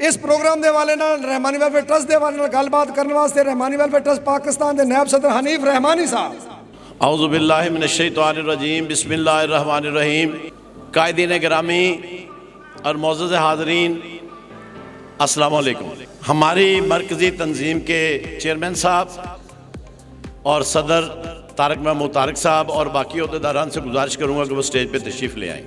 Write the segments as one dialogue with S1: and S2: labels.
S1: इस प्रोग्राम के हवाले रहमानी वेलफेयर ट्रस्ट के हवाले गलबात करने वास्ते रहमानी वेलफेयर ट्रस्ट पाकिस्तान के नायब सदर हनीफ रहमानी साहब।
S2: औज़ु बिल्लाहि मिनश्शैतानिर रजीम, बिस्मिल्लाहिर रहमानिर रहीम। कायदीन गिरामी और मोअज़्ज़ज़ हाज़रीन, अस्सलामु अलैकुम। हमारी मरकज़ी तंजीम के चेयरमैन साहब और सदर तारक महमूद तारक साहब और बाकी अहदेदारान से गुजारिश करूँगा कि वो स्टेज पे तशरीफ़ ले आएँ।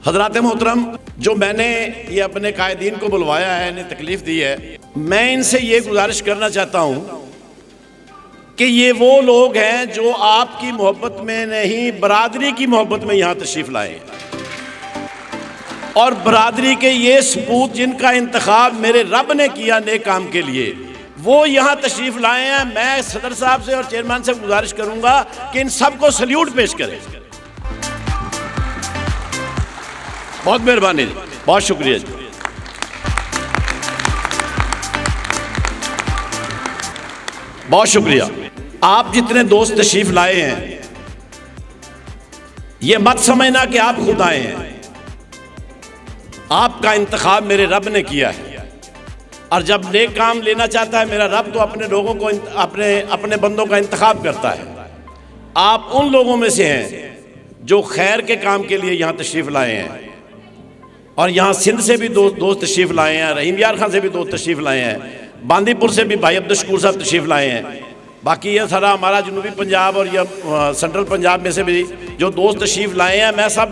S2: हज़रात मोहतरम, जो मैंने ये अपने कायदीन को बुलवाया है, इन्हें तकलीफ़ दी है, मैं इनसे ये गुजारिश करना चाहता हूँ कि ये वो लोग हैं जो आपकी मोहब्बत में नहीं, बरादरी की मोहब्बत में यहाँ तशरीफ़ लाए और बरादरी के ये सपूत जिनका इंतखाब मेरे रब ने किया नेक काम के लिए, वो यहाँ तशरीफ़ लाए हैं। मैं सदर साहब से और चेयरमैन से गुजारिश करूँगा कि इन सबको सल्यूट पेश करें। बहुत मेहरबानी जी, बहुत शुक्रिया जी। बहुत शुक्रिया। आप जितने दोस्त तशरीफ लाए हैं, ये मत समझना कि आप खुद आए हैं। आपका इंतखाब मेरे रब ने किया है और जब नेक काम लेना चाहता है मेरा रब, तो अपने लोगों को, अपने बंदों का इंतखाब करता है। आप उन लोगों में से हैं जो खैर के काम के लिए यहाँ तशरीफ लाए हैं और यहाँ सिंध से भी दोस्त तशरीफ लाए हैं, रहीम यार खान से भी दोस्त तशरीफ लाए हैं, बांदीपुर से भी भाई अब्दुल शकूर साहब तशरीफ लाए हैं। बाकी ये सारा हमारा जनूबी पंजाब और या सेंट्रल पंजाब में से भी जो दोस्त तशरीफ लाए हैं, मैं सब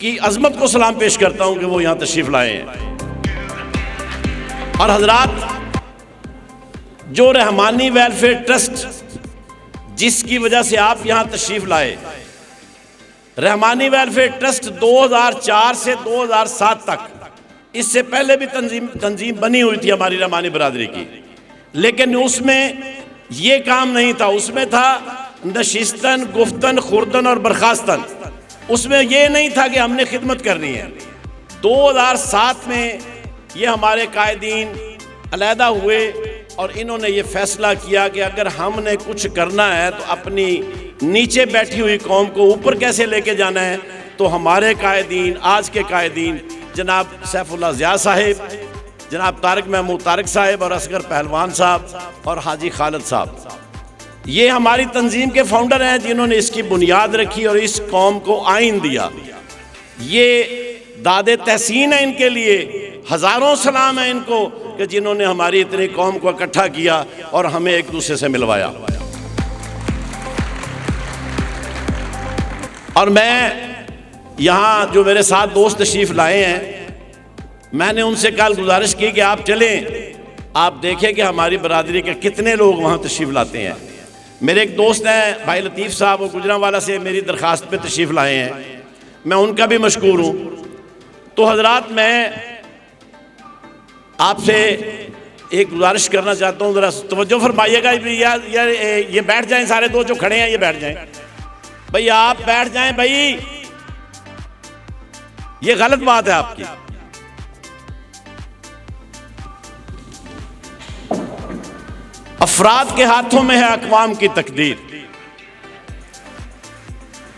S2: की अजमत को सलाम पेश करता हूँ कि वो यहाँ तशरीफ लाए हैं। और हजरात, जो रहमानी वेलफेयर ट्रस्ट जिसकी वजह से आप यहाँ तशरीफ लाए, रहमानी वेलफेयर ट्रस्ट 2004 से 2007 तक, इससे पहले भी तंजीम बनी हुई थी हमारी रहमानी बरादरी की, लेकिन उसमें ये काम नहीं था। उसमें था नशिस्तन, गुफ्तन, खुर्दन और बर्खास्तन। उसमें ये नहीं था कि हमने खिदमत करनी है। 2007 में ये हमारे कायदीन अलहदा हुए और इन्होंने ये फैसला किया कि अगर हमने कुछ करना है तो अपनी नीचे बैठी हुई कौम को ऊपर कैसे लेके जाना है। तो हमारे कायदीन, आज के कायदीन, जनाब सैफुल्लाह ज़िया साहिब, जनाब तारक महमूद तारक साहिब और असगर पहलवान साहब और हाजी खालिद साहब, ये हमारी तंजीम के फाउंडर हैं जिन्होंने इसकी बुनियाद रखी और इस कौम को आइन दिया। ये दादे तहसीन है इनके लिए, हज़ारों सलाम है इनको कि जिन्होंने हमारी इतनी कौम को इकट्ठा किया और हमें एक दूसरे से मिलवाया। और मैं यहाँ जो मेरे साथ दोस्त तशरीफ़ लाए हैं, मैंने उनसे कल गुजारिश की कि आप चलें, आप देखें कि हमारी बरादरी के कितने लोग वहाँ तशरीफ़ लाते हैं। मेरे एक दोस्त हैं भाई लतीफ़ साहब, वो गुजरांवाला से मेरी दरख्वास्त पे तशरीफ़ लाए हैं, मैं उनका भी मशकूर हूँ। तो हजरात, मैं आपसे एक गुजारिश करना चाहता हूँ, ज़रा तवज्जो फरमाइएगा। यार ये बैठ जाएं, सारे दोस्त जो खड़े हैं ये बैठ जाएं। भाई आप बैठ जाएं भाई, ये गलत बात है आपकी। अफराद के हाथों में है अक़वाम की तकदीर,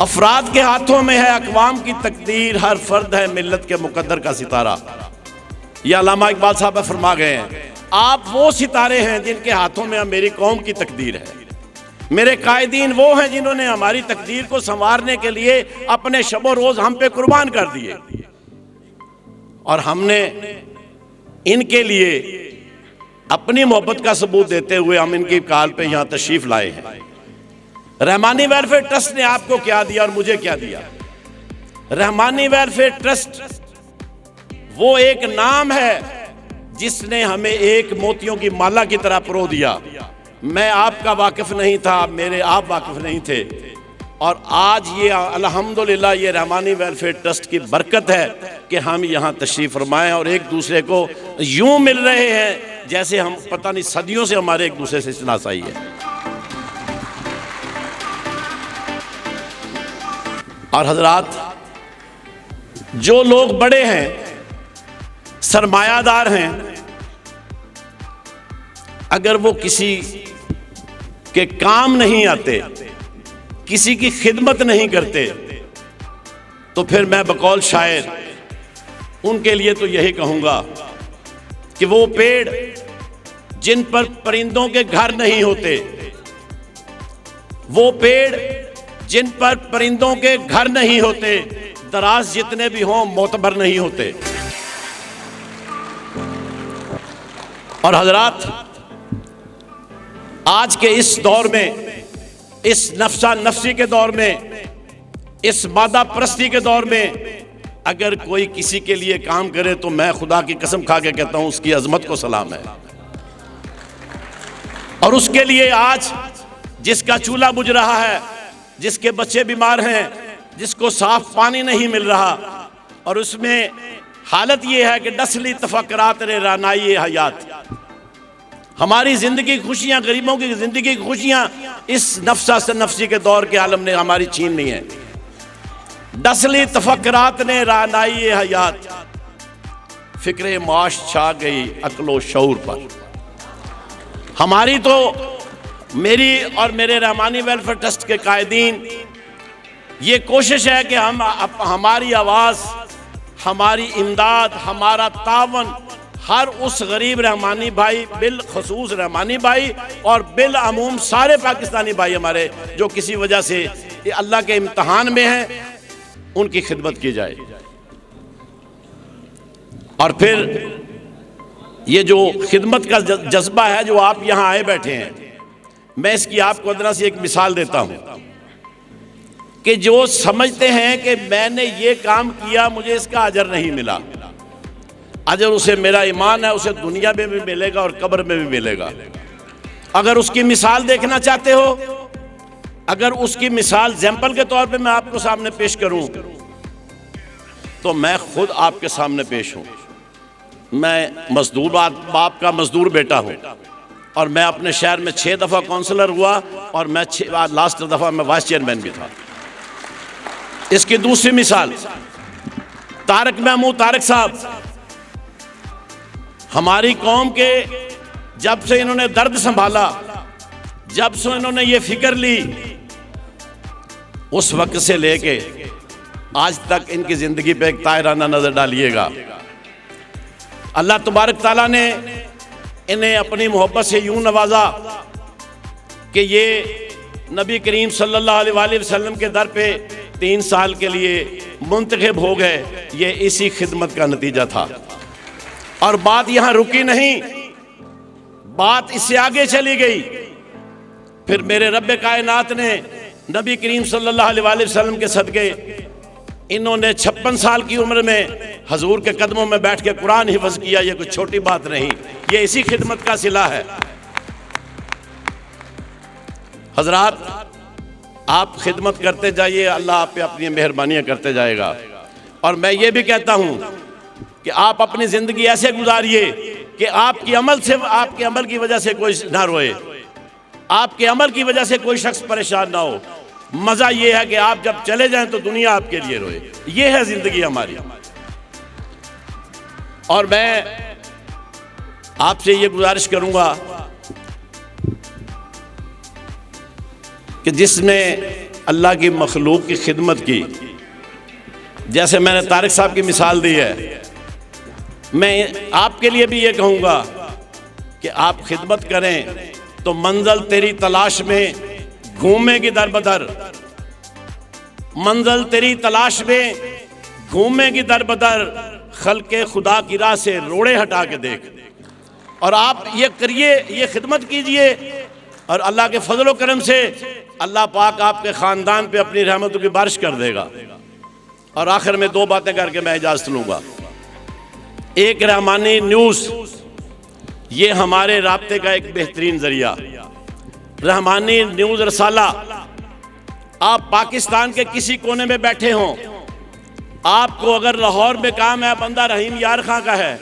S2: अफराद के हाथों में है अक़वाम की तकदीर, हर फर्द है मिल्लत के मुकद्दर का सितारा। यह अल्लामा इकबाल साहब फरमा गए हैं। आप वो सितारे हैं जिनके हाथों में मेरी कौम की तकदीर है। मेरे कायदीन वो हैं जिन्होंने हमारी तकदीर को संवारने के लिए अपने शबो रोज हम पे कुर्बान कर दिए और हमने इनके लिए अपनी मोहब्बत का सबूत देते हुए हम इनकी काल पे यहाँ तशरीफ लाए हैं। रहमानी वेलफेयर ट्रस्ट ने आपको क्या दिया और मुझे क्या दिया? रहमानी वेलफेयर ट्रस्ट वो एक नाम है जिसने हमें एक मोतियों की माला की तरह परो दिया। मैं आपका वाकिफ नहीं था, आप वाकिफ नहीं थे, और आज ये अल्हम्दुलिल्लाह ये रहमानी वेलफेयर ट्रस्ट की बरकत है कि हम यहाँ तशरीफ़ फरमाएं और एक दूसरे को यूं मिल रहे हैं जैसे हम पता नहीं सदियों से हमारे एक दूसरे से शनासाई है। और हजरात, जो लोग बड़े हैं, सरमायादार हैं, अगर वो किसी के काम नहीं आते, किसी की खिदमत नहीं करते, तो फिर मैं बकौल शायर उनके लिए तो यही कहूँगा कि वो पेड़ जिन पर परिंदों के घर नहीं होते, वो पेड़ जिन पर परिंदों के घर नहीं होते, दराज जितने भी हों मोतबर नहीं होते। और हजरात, आज के इस दौर में, इस नफ्सा नफ्सी के दौर में, इस मादा परस्ती के दौर में अगर कोई किसी के लिए काम करे तो मैं खुदा की कसम खा के कहता हूं उसकी अजमत को सलाम है। और उसके लिए आज जिसका चूल्हा बुझ रहा है, जिसके बच्चे बीमार हैं, जिसको साफ पानी नहीं मिल रहा, और उसमें हालत यह है कि डसली तफक्करात रे रानाई हयात, हमारी जिंदगी की खुशियां, गरीबों की जिंदगी की खुशियां इस नफ्सा से नफ्सी के दौर के आलम ने हमारी छीन ली है। डसली तफक्करात ने रानाई हयात, फिक्रे माश छा गई अक्लो शऊर पर। हमारी तो, मेरी और मेरे रहमानी वेलफेयर ट्रस्ट के कायदीन, ये कोशिश है कि हमारी आवाज़, हमारी इमदाद, हमारा तावन हर उस गरीब रहमानी भाई, बिल खसूस रहमानी भाई और बिल अमूम सारे पाकिस्तानी भाई हमारे जो किसी वजह से अल्लाह के इम्तहान में हैं, उनकी खिदमत की जाए। और फिर ये जो खिदमत का जज्बा है जो आप यहाँ आए बैठे हैं, मैं इसकी आपको अंदर से एक मिसाल देता हूँ कि जो समझते हैं कि मैंने ये काम किया, मुझे इसका अजर नहीं मिला, अजर उसे मेरा ईमान है, उसे दुनिया में भी मिलेगा और कब्र में भी मिलेगा। अगर उसकी मिसाल देखना चाहते हो, अगर उसकी मिसाल एग्जाम्पल के तौर पे मैं आपको सामने पेश करूं, तो मैं खुद आपके सामने पेश हूं। मैं मजदूर बाप का मजदूर बेटा हूं और मैं अपने शहर में 6 दफ़ा काउंसलर हुआ और मैं लास्ट दफ़ा मैं वाइस चेयरमैन भी था। इसकी दूसरी मिसाल तारक महमूद तारक साहब, हमारी कौम के जब से इन्होंने दर्द संभाला, जब से इन्होंने ये फिक्र ली, उस वक्त से लेके आज तक इनकी जिंदगी पे एक तायराना नजर डालिएगा। अल्लाह तबारक ताला ने इन्हें अपनी मोहब्बत से यूं नवाजा कि ये नबी करीम सल्लल्लाहु अलैहि वसल्लम के दर पे 3 साल के लिए मुंतखब हो गए। ये इसी खिदमत का नतीजा था। और बात यहां रुकी नहीं, बात इससे आगे चली गई। फिर मेरे रब्बे कायनात ने नबी करीम सल्लल्लाहु अलैहि वसल्लम के सदके इन्होंने 56 साल की उम्र में हजूर के कदमों में बैठ के कुरान हिफ्ज़ किया। ये कोई छोटी बात नहीं, ये इसी खिदमत का सिला है। हजरात, आप खिदमत करते जाइए, अल्लाह आप पे अपनी मेहरबानियां करते जाएगा। और मैं ये भी कहता हूं कि आप अपनी ज़िंदगी ऐसे गुजारिए कि आपके अमल की वजह से कोई ना रोए, आपके अमल की वजह से कोई शख्स परेशान ना हो। मज़ा ये है कि आप जब चले जाएं तो दुनिया आपके लिए रोए। ये है ज़िंदगी हमारी। और मैं आपसे ये गुजारिश करूंगा कि जिसने अल्लाह की मखलूक की खिदमत की, जैसे मैंने तारिक साहब की मिसाल दी है, मैं आपके लिए भी ये कहूँगा कि आप खिदमत करें तो मंजिल तेरी तलाश में घूमेगी दर बदर, मंजिल तेरी तलाश में घूमेगी दर बदर, खल्के खुदा की राह से रोड़े हटा के देख। और आप ये करिए, ये खिदमत कीजिए और अल्लाह के फजल व करम से अल्लाह पाक आपके ख़ानदान पे अपनी रहमतों की बारिश कर देगा। और आखिर में 2 बातें करके मैं इजाज़त लूँगा। एक, रहमानी न्यूज़, ये हमारे राब्ते का एक बेहतरीन ज़रिया। रहमानी न्यूज़ रसाला, आप पाकिस्तान के किसी कोने में बैठे हों, आपको अगर लाहौर में काम है, बंदा रहीम यार खां का है,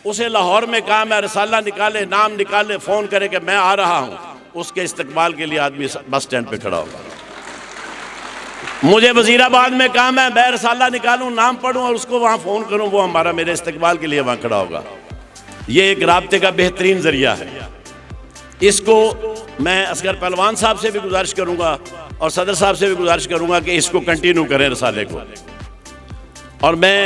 S2: उसे लाहौर में काम है, रसाला निकाले, नाम निकाले, फ़ोन करे कि मैं आ रहा हूँ, उसके इस्तकबाल के लिए आदमी बस स्टैंड पे खड़ा होगा। मुझे वजीराबाद में काम है, मैं रसाला निकालूं, नाम पढ़ूं और उसको वहाँ फ़ोन करूं, वो हमारा मेरे इस्तकबाल के लिए वहाँ खड़ा होगा। ये एक राब्ते का बेहतरीन ज़रिया है। इसको मैं असगर पहलवान साहब से भी गुजारिश करूँगा और सदर साहब से भी गुजारिश करूँगा कि इसको कंटिन्यू करें रसाले को। और मैं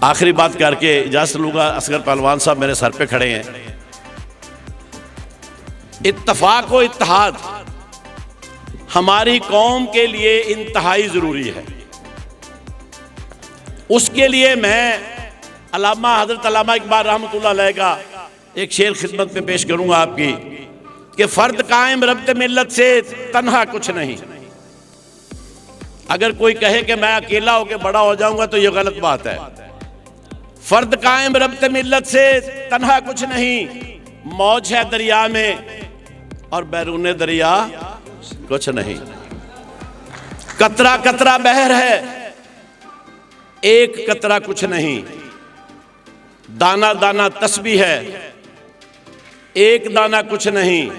S2: आखिरी बात करके इजाज़त लूँगा। असगर पहलवान साहब मेरे सर पे खड़े हैं। इत्तफाक व इत्तेहाद हमारी कौम के लिए इंतहाई ज़रूरी है। उसके लिए मैं अल्लामा हज़रत अल्लामा इकबाल रहमतुल्लाह अलैह का एक शेर खिदमत में पेश करूँगा आपकी कि फ़र्द कायम रब्त मिल्लत से तन्हा कुछ नहीं। अगर कोई कहे कि मैं अकेला होकर बड़ा हो जाऊंगा तो यह गलत बात है। फ़र्द कायम रब्त मिल्लत से तन्हा कुछ नहीं, मौज है दरिया में और बैरून दरिया कुछ नहीं। कतरा कतरा बहर है, एक कतरा कुछ नहीं। दाना दाना तस्बीह है, एक दाना कुछ नहीं।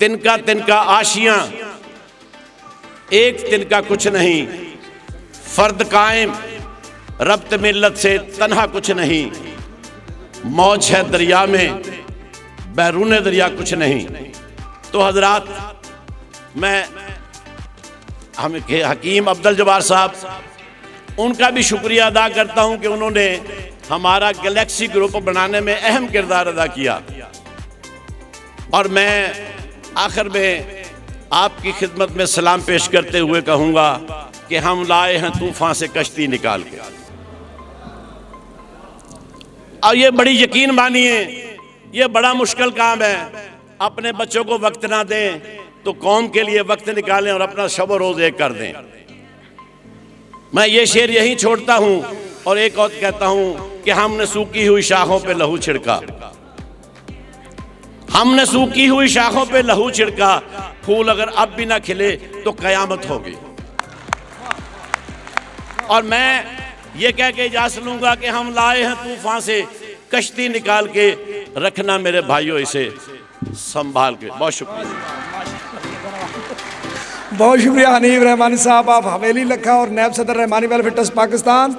S2: तिनका तिनका आशियां, एक तिनका कुछ नहीं। फर्द कायम रब्त मिल्लत से तन्हा कुछ नहीं, मौज है दरिया में बैरून दरिया कुछ नहीं। तो हजरात, मैं हम हकीम अब्दुल जब्बार साहब उनका भी शुक्रिया अदा करता हूं कि उन्होंने हमारा गैलेक्सी ग्रुप बनाने में अहम किरदार अदा किया। और मैं आखिर में आपकी खिदमत में सलाम पेश करते हुए कहूँगा कि हम लाए हैं तूफ़ान से कश्ती निकाल के। और ये बड़ी यकीन मानिए, ये बड़ा मुश्किल काम है। अपने बच्चों को वक्त ना दें तो कौम के लिए वक्त निकालें और अपना शब रोज़ एक कर दें। मैं ये शेर यहीं छोड़ता हूँ और एक और कहता हूँ कि हमने सूखी हुई शाखों पे लहू छिड़का, हमने सूखी हुई शाखों पे लहू छिड़का। फूल अगर अब भी ना खिले तो कयामत होगी। और मैं ये कह के इजाज़त लूँगा कि हम लाए हैं तूफ़ान से कश्ती निकाल के, रखना मेरे भाइयों इसे संभाल के। बहुत शुक्रिया।
S1: बहुत शुक्रिया हनीफ रहमानी साहब। आप हवेली लखा और नैब सदर रहमानी वेलफेयर ट्रस्ट पाकिस्तान।